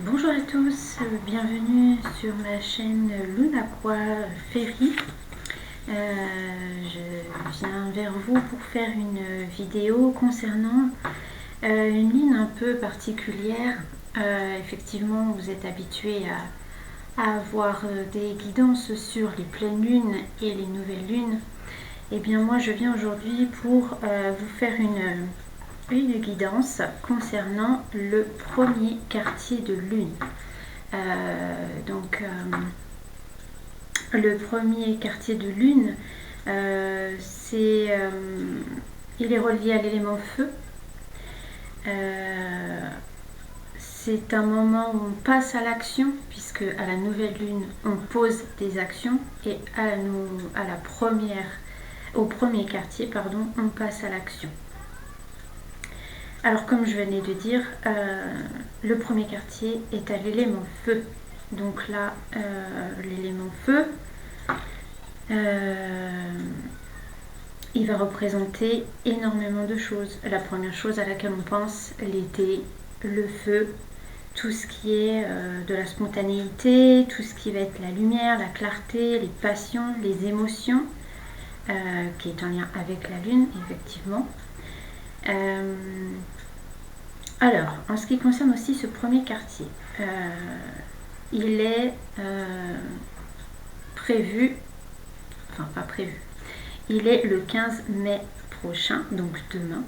Bonjour à tous, bienvenue sur ma chaîne Lunaqua Ferry. Je viens vers vous pour faire une vidéo concernant une lune un peu particulière. Effectivement, vous êtes habitués à avoir des guidances sur les pleines lunes et les nouvelles lunes. Et bien moi, je viens aujourd'hui pour vous faire une guidance concernant le premier quartier de lune. Le premier quartier de lune, il est relié à l'élément feu. C'est un moment où on passe à l'action, puisque à la nouvelle lune, on pose des actions, et au premier quartier, on passe à l'action. Alors comme je venais de dire, le premier quartier est à l'élément feu. Donc là, l'élément feu, il va représenter énormément de choses. La première chose à laquelle on pense, l'été, le feu, tout ce qui est de la spontanéité, tout ce qui va être la lumière, la clarté, les passions, les émotions, qui est en lien avec la lune, effectivement. Alors, en ce qui concerne aussi ce premier quartier, il est prévu, enfin pas prévu, il est le 15 mai prochain, donc demain,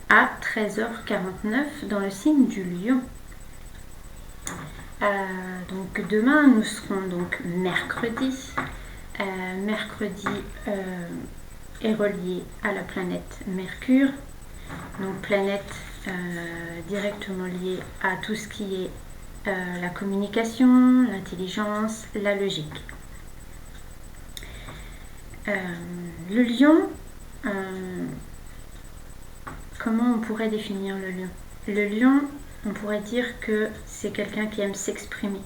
à 13h49 dans le signe du Lion. Donc demain, nous serons donc mercredi. Mercredi est relié à la planète Mercure, donc planète directement liée à tout ce qui est la communication, l'intelligence, la logique. Le lion, comment on pourrait définir le lion? Le lion, on pourrait dire que c'est quelqu'un qui aime s'exprimer,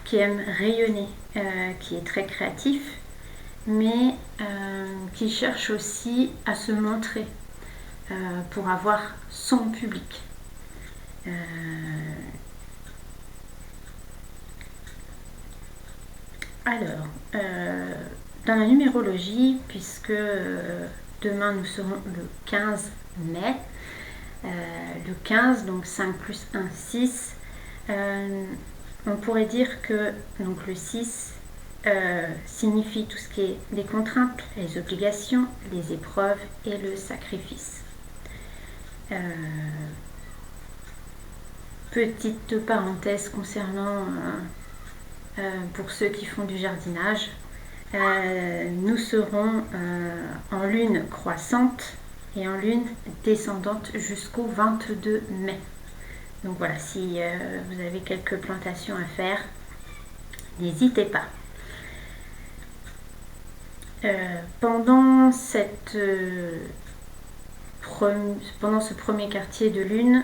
qui aime rayonner, qui est très créatif, mais qui cherche aussi à se montrer pour avoir son public. Alors, dans la numérologie, puisque demain nous serons le 15 mai, le 15, donc 5 plus 1, 6, on pourrait dire que donc, le 6 signifie tout ce qui est les contraintes, les obligations, les épreuves et le sacrifice. Petite parenthèse concernant pour ceux qui font du jardinage, nous serons en lune croissante et en lune descendante jusqu'au 22 mai. Donc voilà, si vous avez quelques plantations à faire, n'hésitez pas. Pendant ce premier quartier de lune,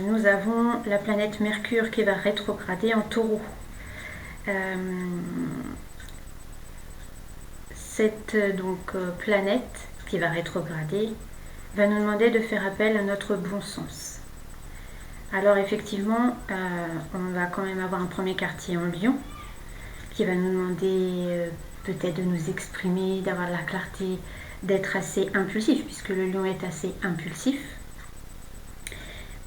nous avons la planète Mercure qui va rétrograder en Taureau. Cette planète qui va rétrograder va nous demander de faire appel à notre bon sens. Alors effectivement, on va quand même avoir un premier quartier en Lion qui va nous demander peut-être de nous exprimer, d'avoir de la clarté, d'être assez impulsif, puisque le Lion est assez impulsif.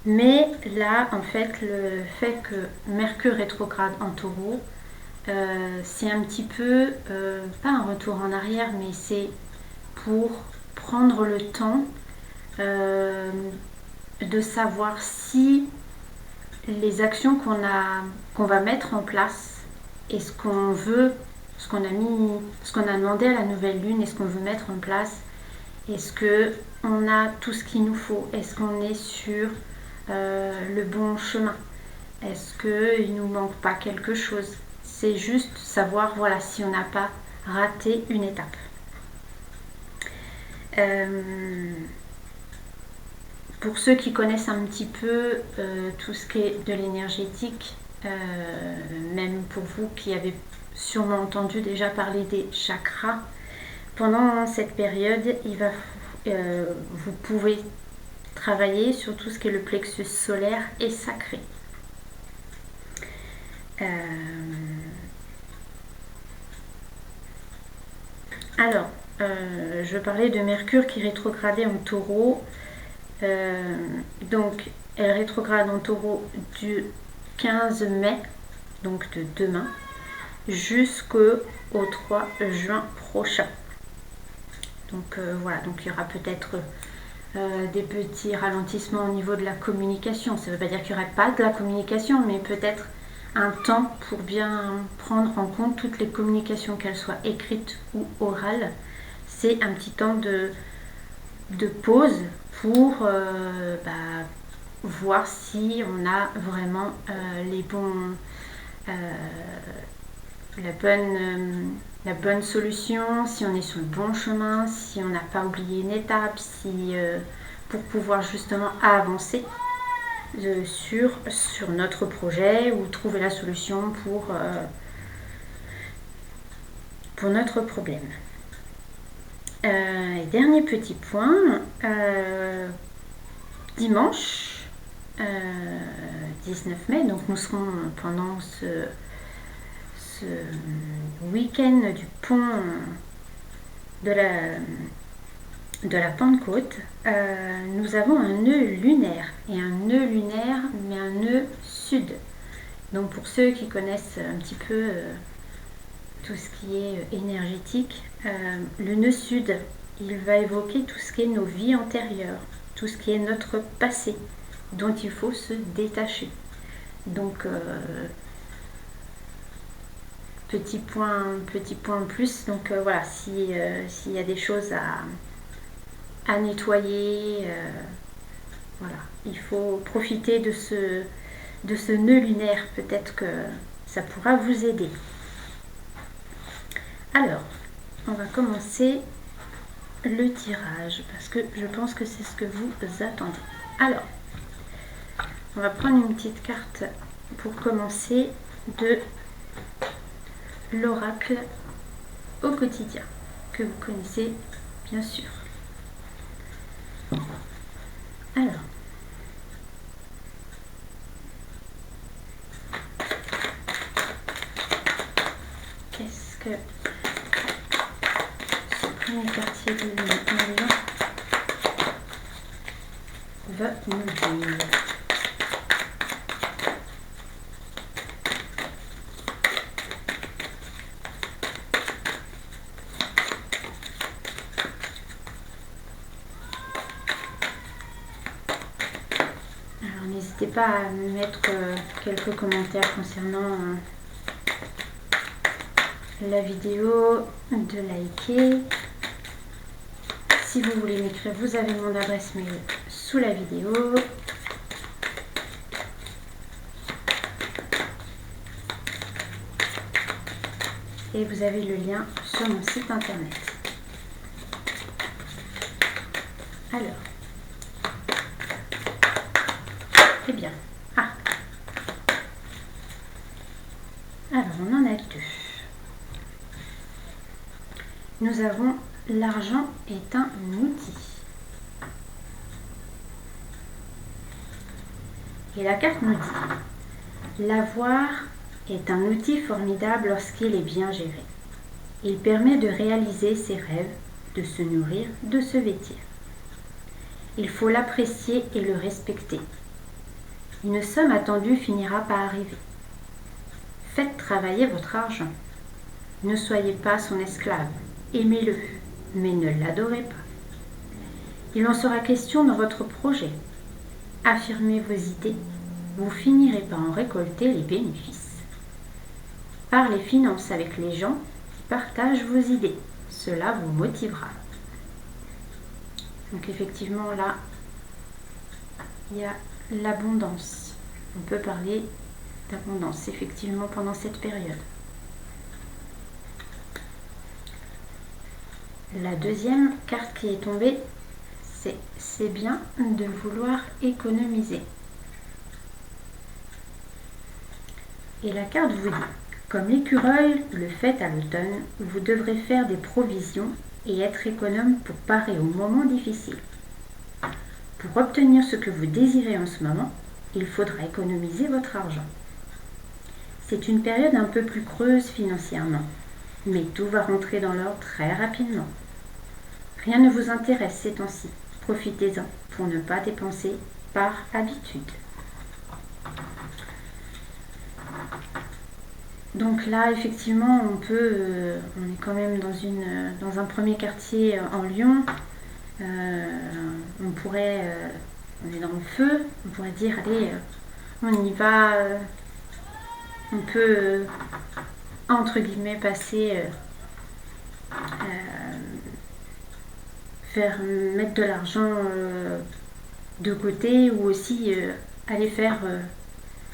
Mais là, en fait, le fait que Mercure rétrograde en Taureau, c'est un petit peu, pas un retour en arrière, mais c'est pour prendre le temps de savoir si les actions qu'on va mettre en place et ce qu'on veut, ce qu'on a demandé à la nouvelle lune et ce qu'on veut mettre en place, est-ce qu'on a tout ce qu'il nous faut? Est-ce qu'on est sur le bon chemin? Est-ce qu'il ne nous manque pas quelque chose? C'est juste savoir, voilà, si on n'a pas raté une étape. Pour ceux qui connaissent un petit peu tout ce qui est de l'énergétique, même pour vous qui avez sûrement entendu déjà parler des chakras, pendant cette période, vous pouvez travailler sur tout ce qui est le plexus solaire et sacré. Alors, je parlais de Mercure qui rétrogradait en Taureau. Donc, elle rétrograde en Taureau du 15 mai, donc de demain, jusqu'au 3 juin prochain. Donc voilà, donc il y aura peut-être des petits ralentissements au niveau de la communication. Ça ne veut pas dire qu'il n'y aurait pas de la communication, mais peut-être un temps pour bien prendre en compte toutes les communications, qu'elles soient écrites ou orales. C'est un petit temps de pause pour voir si on a vraiment les bons, la bonne solution, si on est sur le bon chemin, si on n'a pas oublié une étape, pour pouvoir justement avancer sur notre projet ou trouver la solution pour notre problème. Dernier petit point, dimanche 19 mai, donc nous serons pendant ce week-end du pont de la Pentecôte, nous avons un nœud lunaire, et un nœud lunaire, mais un nœud sud. Donc pour ceux qui connaissent un petit peu tout ce qui est énergétique, le nœud sud, il va évoquer tout ce qui est nos vies antérieures, tout ce qui est notre passé, dont il faut se détacher. Donc petit point en plus, donc voilà, s'il y a des choses à nettoyer, voilà, il faut profiter de ce nœud lunaire, peut-être que ça pourra vous aider. Alors, on va commencer le tirage, parce que je pense que c'est ce que vous attendez. Alors, on va prendre une petite carte pour commencer de l'oracle au quotidien, que vous connaissez bien sûr. Alors, qu'est-ce que ce premier quartier de lune va nous dire? N'hésitez pas à me mettre quelques commentaires concernant la vidéo, de liker. Si vous voulez m'écrire, vous avez mon adresse mail sous la vidéo. Et vous avez le lien sur mon site internet. Alors. Eh bien. Ah. Alors, on en a deux. Nous avons l'argent est un outil. Et la carte nous dit: l'avoir est un outil formidable lorsqu'il est bien géré. Il permet de réaliser ses rêves, de se nourrir, de se vêtir. Il faut l'apprécier et le respecter. Une somme attendue finira par arriver. Faites travailler votre argent. Ne soyez pas son esclave. Aimez-le, mais ne l'adorez pas. Il en sera question dans votre projet. Affirmez vos idées. Vous finirez par en récolter les bénéfices. Parlez finances avec les gens qui partagent vos idées. Cela vous motivera. Donc effectivement là, il y a l'abondance. On peut parler d'abondance effectivement pendant cette période. La deuxième carte qui est tombée, c'est bien de vouloir économiser. Et la carte vous dit: comme l'écureuil le fait à l'automne, vous devrez faire des provisions et être économe pour parer aux moments difficiles. Pour obtenir ce que vous désirez en ce moment, il faudra économiser votre argent. C'est une période un peu plus creuse financièrement, mais tout va rentrer dans l'ordre très rapidement. Rien ne vous intéresse ces temps-ci. Profitez-en pour ne pas dépenser par habitude. Donc là, effectivement, on est quand même dans un premier quartier en Lyon. On est dans le feu, on pourrait dire, allez, on y va, on peut, entre guillemets, passer, mettre de l'argent de côté ou aussi aller faire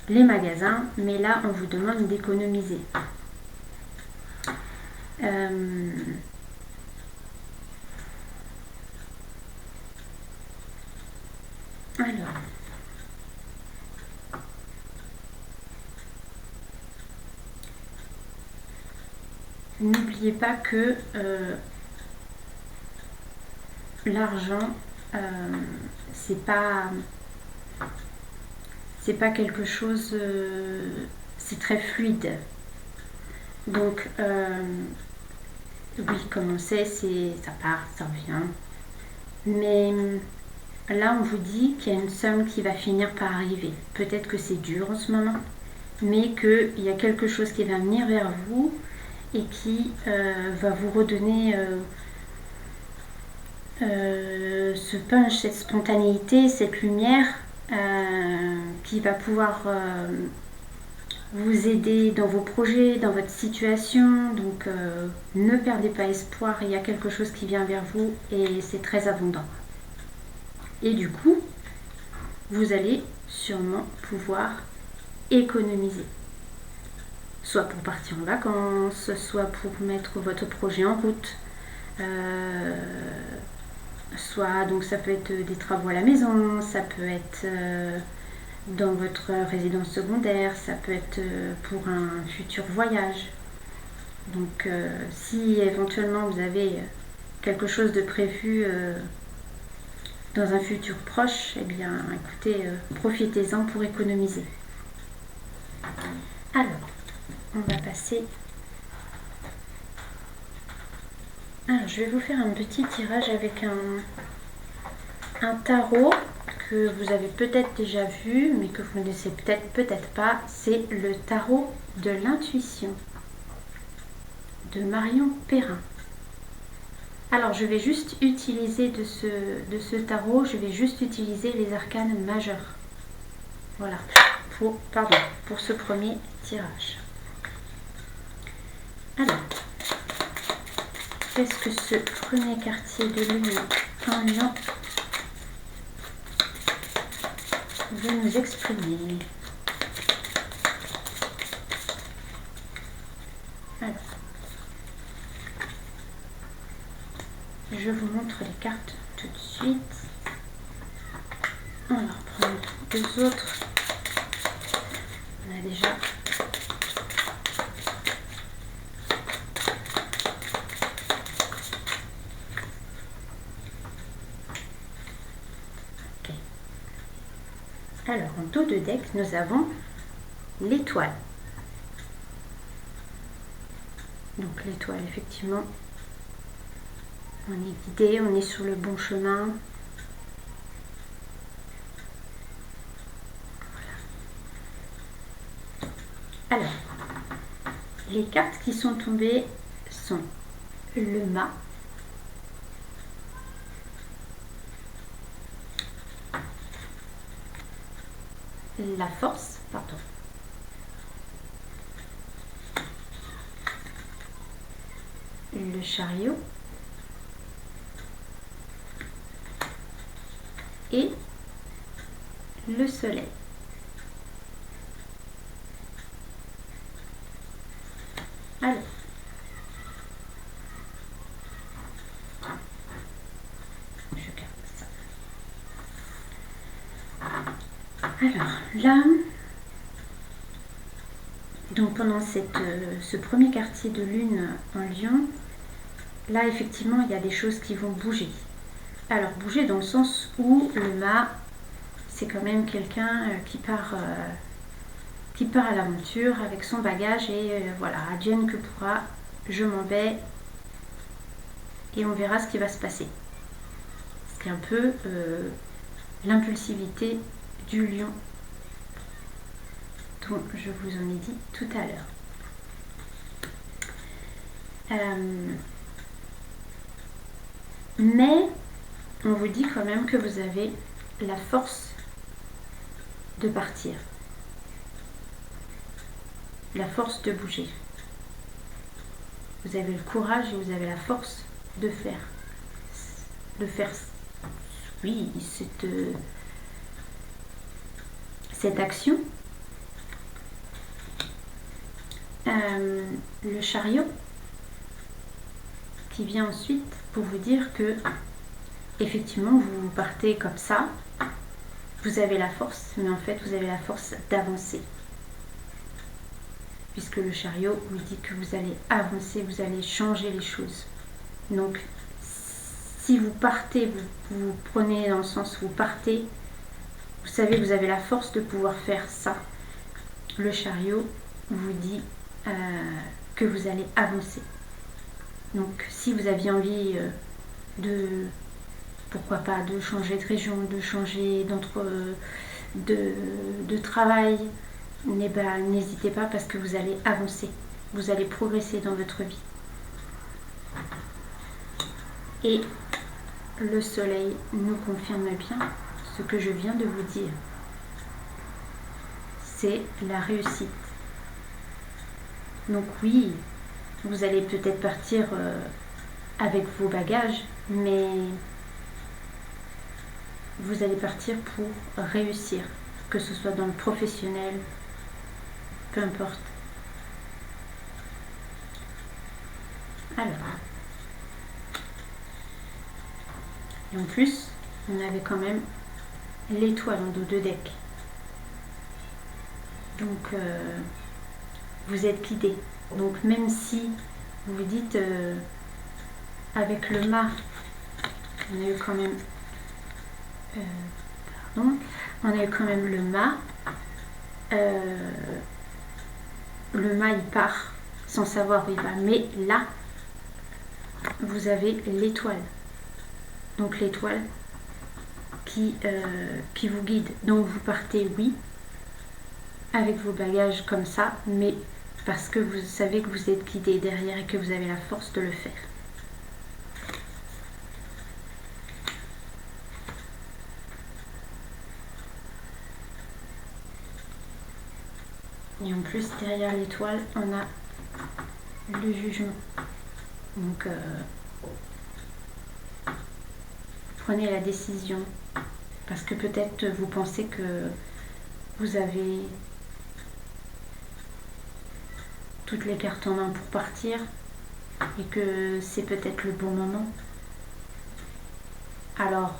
les magasins, mais là on vous demande d'économiser. Alors, n'oubliez pas que l'argent, c'est pas quelque chose, c'est très fluide. Donc, oui, comme on sait, ça part, ça revient. Mais là, on vous dit qu'il y a une somme qui va finir par arriver. Peut-être que c'est dur en ce moment, mais qu'il y a quelque chose qui va venir vers vous et qui va vous redonner ce punch, cette spontanéité, cette lumière qui va pouvoir vous aider dans vos projets, dans votre situation. Donc ne perdez pas espoir, il y a quelque chose qui vient vers vous et c'est très abondant. Et du coup, vous allez sûrement pouvoir économiser. Soit pour partir en vacances, soit pour mettre votre projet en route. Soit, donc ça peut être des travaux à la maison, ça peut être dans votre résidence secondaire, ça peut être pour un futur voyage. Donc si éventuellement vous avez quelque chose de prévu dans un futur proche, eh bien écoutez, profitez-en pour économiser. Alors, on va passer. Alors, je vais vous faire un petit tirage avec un tarot que vous avez peut-être déjà vu, mais que vous ne connaissez peut-être pas. C'est le tarot de l'intuition de Marion Perrin. Alors, je vais juste utiliser de ce tarot, je vais juste utiliser les arcanes majeurs. Voilà, pour ce premier tirage. Alors, qu'est-ce que ce premier quartier de lune en Lion veut nous exprimer? Alors, je vous montre les cartes tout de suite. On va reprendre deux autres. On a déjà Alors, en dos de deck, nous avons l'étoile. Donc l'étoile, effectivement, on est guidé, on est sur le bon chemin. Voilà. Alors, les cartes qui sont tombées sont le mât, la force, le chariot et le soleil. Alors, je garde ça. Alors là, donc pendant ce premier quartier de lune en Lion, là effectivement il y a des choses qui vont bouger. Alors bouger dans le sens où le mât, c'est quand même quelqu'un qui part qui part à l'aventure avec son bagage et voilà, advienne que pourra, je m'en vais et on verra ce qui va se passer. C'est un peu l'impulsivité du lion dont je vous en ai dit tout à l'heure. Mais on vous dit quand même que vous avez la force de partir, la force de bouger. Vous avez le courage et vous avez la force de faire, oui, cette action. Le chariot qui vient ensuite pour vous dire que effectivement vous partez comme ça, vous avez la force, mais en fait vous avez la force d'avancer, puisque le chariot vous dit que vous allez avancer, vous allez changer les choses. Donc si vous partez, vous prenez dans le sens où vous partez, vous savez, vous avez la force de pouvoir faire ça. Le chariot vous dit que vous allez avancer. Donc si vous aviez envie pourquoi pas, de changer de région, de changer de travail, n'hésitez pas parce que vous allez avancer, vous allez progresser dans votre vie. Et le soleil nous confirme bien ce que je viens de vous dire. C'est la réussite. Donc oui, vous allez peut-être partir avec vos bagages, mais vous allez partir pour réussir, que ce soit dans le professionnel, peu importe. Alors, et en plus, on avait quand même l'étoile en dos de deck. Donc, vous êtes guidé. Donc, même si vous vous dites, avec le mât, on a eu quand même, on a eu quand même le mât. Le mât, il part sans savoir où il va. Mais là, vous avez l'étoile. Donc, l'étoile qui vous guide. Donc, vous partez, oui, avec vos bagages comme ça, mais parce que vous savez que vous êtes guidé derrière et que vous avez la force de le faire. Et en plus, derrière l'étoile, on a le jugement. Donc, prenez la décision. Parce que peut-être vous pensez que vous avez toutes les cartes en main pour partir et que c'est peut-être le bon moment. Alors,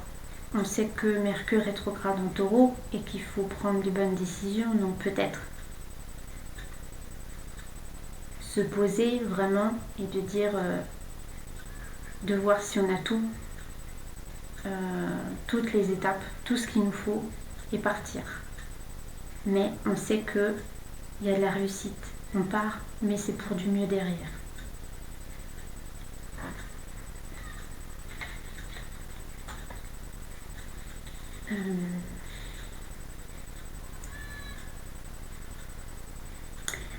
on sait que Mercure rétrograde en Taureau et qu'il faut prendre des bonnes décisions, donc peut-être se poser vraiment et de dire, de voir si on a tout, toutes les étapes, tout ce qu'il nous faut et partir. Mais on sait que il y a de la réussite. On part, mais c'est pour du mieux derrière.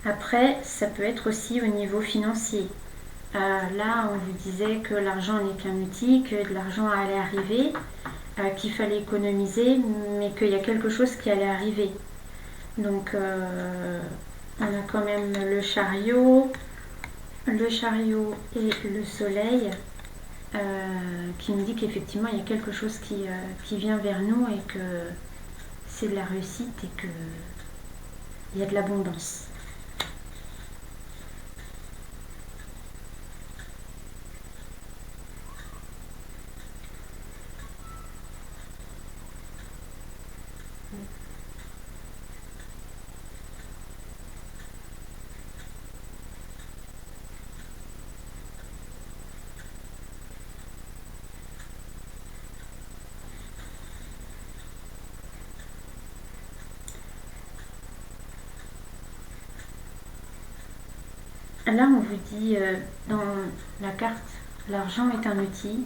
Après, ça peut être aussi au niveau financier. Là, on vous disait que l'argent n'est qu'un outil, que de l'argent allait arriver, qu'il fallait économiser, mais qu'il y a quelque chose qui allait arriver. Donc, on a quand même le chariot et le soleil qui nous dit qu'effectivement, il y a quelque chose qui vient vers nous et que c'est de la réussite et qu'il y a de l'abondance. là, on vous dit dans la carte, l'argent est un outil.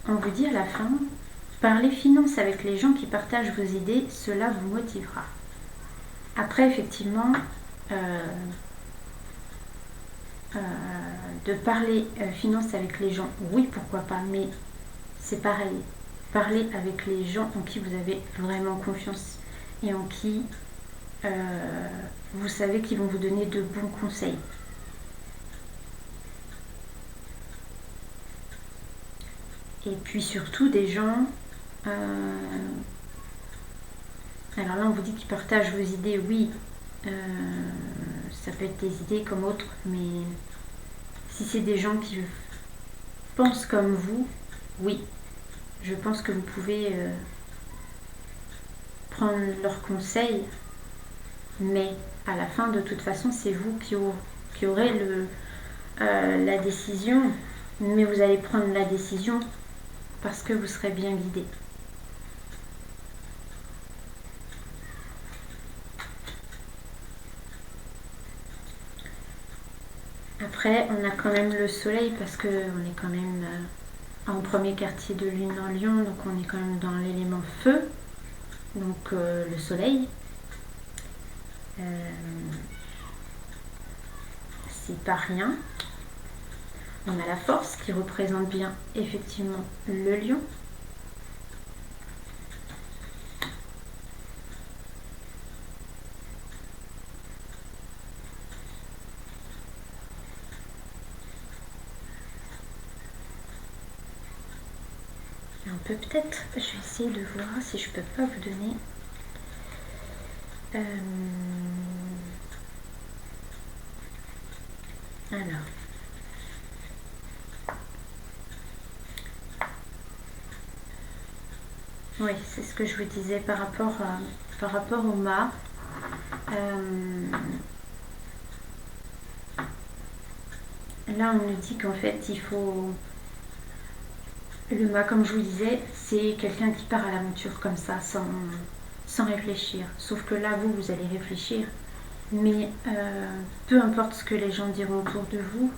On vous dit à la fin, parler finance avec les gens qui partagent vos idées, cela vous motivera. Après, effectivement, de parler finance avec les gens, oui, pourquoi pas, mais c'est pareil. Parler avec les gens en qui vous avez vraiment confiance et en qui vous savez qu'ils vont vous donner de bons conseils. Et puis surtout des gens... alors là, on vous dit qu'ils partagent vos idées, oui. Ça peut être des idées comme autres, mais si c'est des gens qui pensent comme vous, oui. Je pense que vous pouvez prendre leurs conseils, mais à la fin, de toute façon, c'est vous qui aurez la décision, mais vous allez prendre la décision parce que vous serez bien guidé. Après, on a quand même le soleil parce qu'on est quand même en premier quartier de lune en Lion, donc on est quand même dans l'élément feu, donc le soleil. C'est pas rien. On a la force qui représente bien effectivement le lion. On peut peut-être, je vais essayer de voir si je peux pas vous donner alors oui, c'est ce que je vous disais par rapport au mât. Là, on nous dit qu'en fait, il faut... Le mât, comme je vous disais, c'est quelqu'un qui part à l'aventure comme ça, sans réfléchir. Sauf que là, vous allez réfléchir. Mais peu importe ce que les gens diront autour de vous,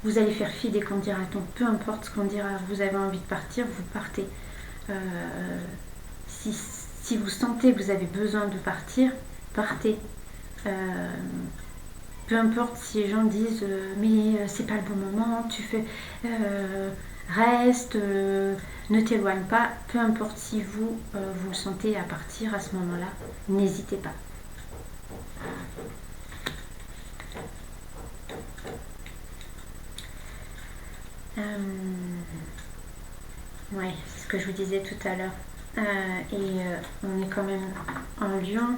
vous allez faire fi des qu'on dira-t-on. Peu importe ce qu'on dira, vous avez envie de partir, vous partez. Si vous sentez que vous avez besoin de partir, partez. Peu importe si les gens disent mais c'est pas le bon moment, tu fais reste, ne t'éloigne pas. Peu importe si vous le sentez à partir à ce moment-là, n'hésitez pas. Ouais, c'est ce que je vous disais tout à l'heure. On est quand même en Lion.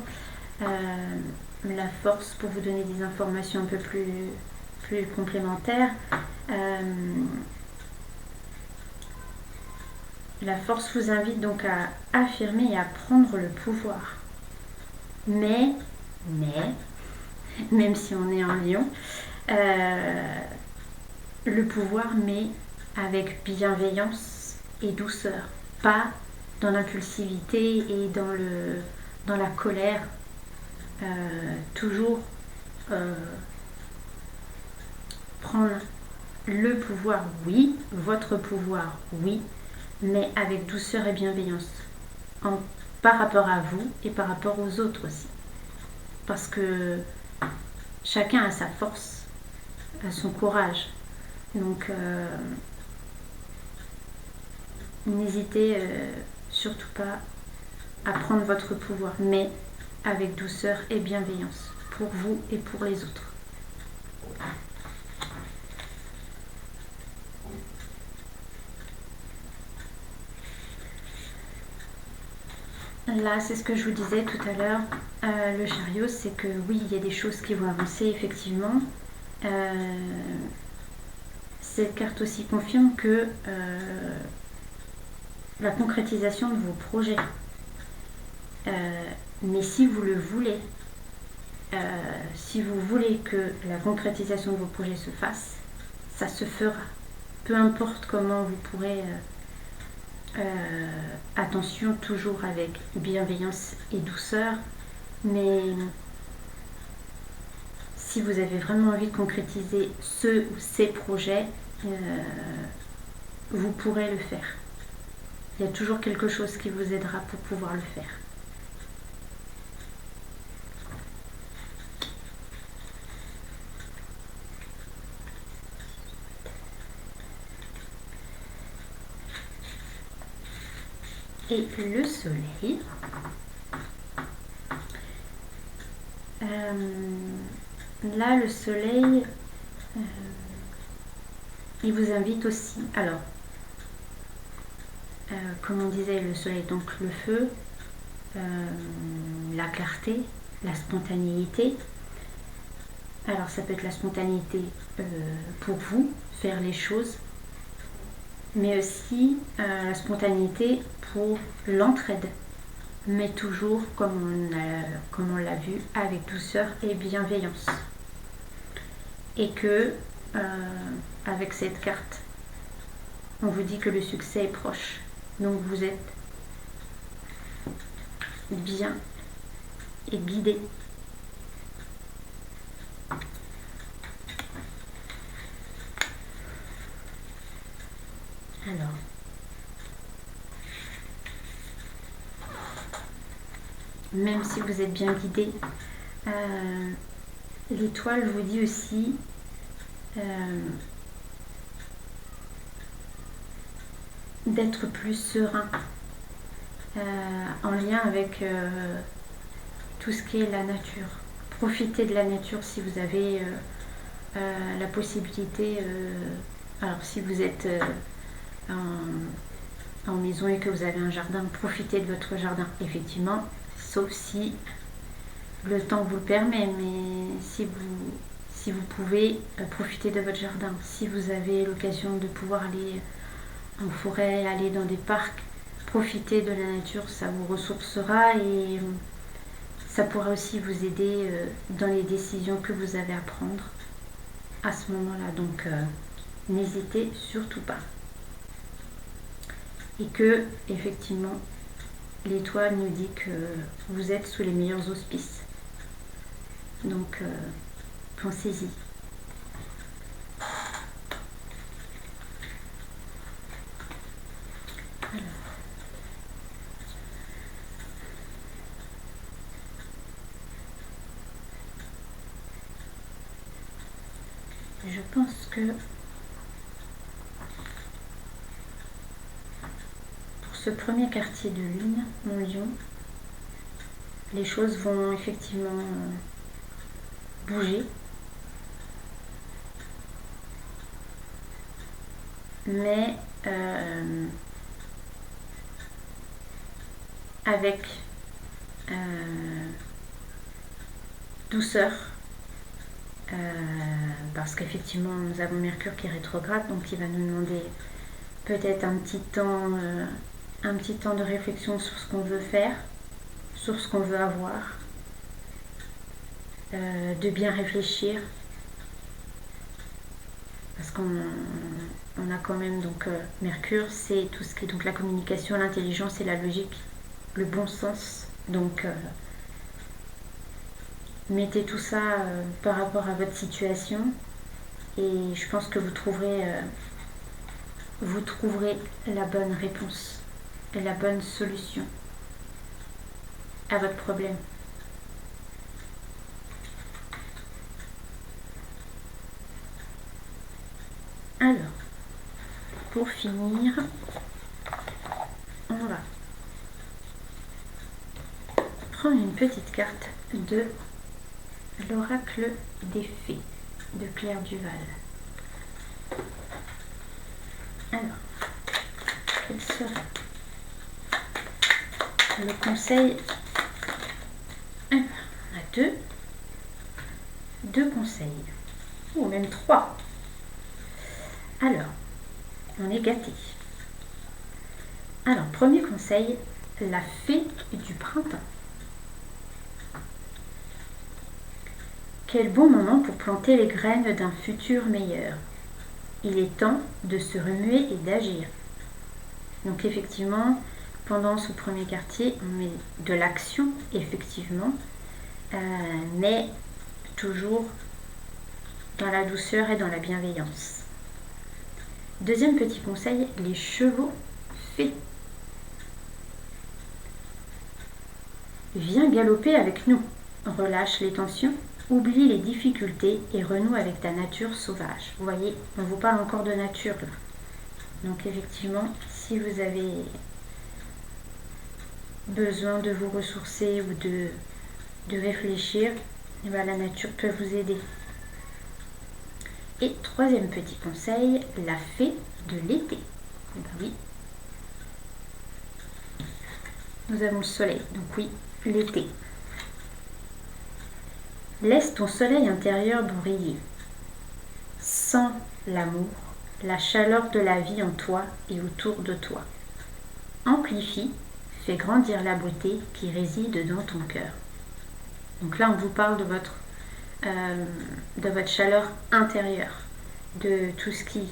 La force, pour vous donner des informations un peu plus complémentaires, la force vous invite donc à affirmer et à prendre le pouvoir. Mais même si on est en Lion, le pouvoir, mais avec bienveillance et douceur, pas dans l'impulsivité et dans la colère. Toujours prendre le pouvoir, oui, votre pouvoir, oui, mais avec douceur et bienveillance par rapport à vous et par rapport aux autres aussi. Parce que chacun a sa force, a son courage. Donc, n'hésitez surtout pas à prendre votre pouvoir, mais avec douceur et bienveillance pour vous et pour les autres. Là, c'est ce que je vous disais tout à l'heure. Le chariot, c'est que oui, il y a des choses qui vont avancer, effectivement. Cette carte aussi confirme que la concrétisation de vos projets. Mais si vous le voulez, si vous voulez que la concrétisation de vos projets se fasse, ça se fera. Peu importe comment vous pourrez Attention, toujours avec bienveillance et douceur, mais si vous avez vraiment envie de concrétiser ce ou ces projets, vous pourrez le faire. Il y a toujours quelque chose qui vous aidera pour pouvoir le faire. Et le soleil, là le soleil, il vous invite aussi, alors, comme on disait, le soleil, donc le feu, la clarté, la spontanéité. Alors ça peut être la spontanéité pour vous, faire les choses, mais aussi la spontanéité pour l'entraide, mais toujours, comme on l'a vu, avec douceur et bienveillance. Et que, avec cette carte, on vous dit que le succès est proche. Donc vous êtes bien et guidé. Alors, même si vous êtes bien guidé, l'étoile vous dit aussi d'être plus serein, en lien avec tout ce qui est la nature. Profitez de la nature si vous avez la possibilité. Alors si vous êtes en maison et que vous avez un jardin, profitez de votre jardin, effectivement, sauf si le temps vous le permet, mais si vous pouvez profiter de votre jardin, si vous avez l'occasion de pouvoir aller en forêt, aller dans des parcs, profiter de la nature, ça vous ressourcera et ça pourra aussi vous aider dans les décisions que vous avez à prendre à ce moment-là. Donc n'hésitez surtout pas. Et que, effectivement, l'étoile nous dit que vous êtes sous les meilleurs auspices. Donc, pensez-y. Alors. Je pense que pour ce premier quartier de lune, mon lion, les choses vont effectivement bouger. Mais avec douceur, parce qu'effectivement nous avons Mercure qui est rétrograde, donc il va nous demander peut-être un petit temps de réflexion sur ce qu'on veut faire, sur ce qu'on veut avoir, de bien réfléchir, parce qu'on a quand même donc Mercure, c'est tout ce qui est donc la communication, l'intelligence et la logique, le bon sens. Donc mettez tout ça par rapport à votre situation et je pense que vous trouverez la bonne réponse et la bonne solution à votre problème. Alors, pour finir, on va prendre une petite carte de l'oracle des fées de Claire Duval. Alors, quel serait le conseil? On a deux conseils, ou même 3. Alors, on est gâté. Alors, premier conseil, la fée du printemps. Quel bon moment pour planter les graines d'un futur meilleur. Il est temps de se remuer et d'agir. Donc effectivement, pendant ce premier quartier, on met de l'action, effectivement, mais toujours dans la douceur et dans la bienveillance. Deuxième petit conseil, les chevaux fées. Viens galoper avec nous, relâche les tensions, oublie les difficultés et renoue avec ta nature sauvage. Vous voyez, on vous parle encore de nature là. Donc effectivement, si vous avez besoin de vous ressourcer ou de réfléchir, et bien la nature peut vous aider. Et troisième petit conseil, la fée de l'été. Et ben oui, nous avons le soleil, donc oui, l'été. Laisse ton soleil intérieur briller. Sens l'amour, la chaleur de la vie en toi et autour de toi. Amplifie, fais grandir la beauté qui réside dans ton cœur. Donc là, on vous parle de votre chaleur intérieure, de tout ce qui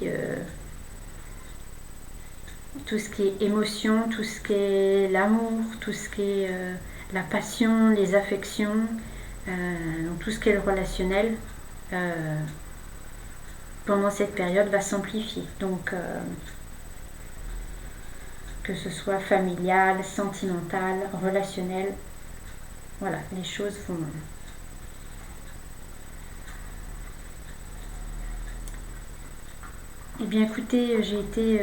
est émotion, tout ce qui est l'amour, tout ce qui est la passion, les affections, donc tout ce qui est le relationnel, pendant cette période va s'amplifier. Donc que ce soit familial, sentimental, relationnel, voilà, les choses vont... Eh bien écoutez, j'ai été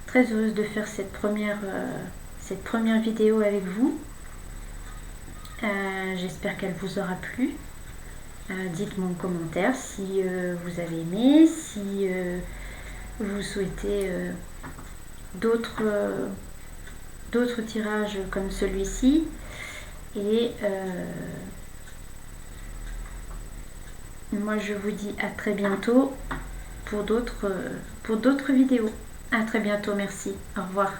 très heureuse de faire cette première vidéo avec vous. J'espère qu'elle vous aura plu. Dites-moi en commentaire si vous avez aimé, si vous souhaitez d'autres tirages comme celui-ci. Et moi je vous dis à très bientôt pour d'autres vidéos. À très bientôt, merci. Au revoir.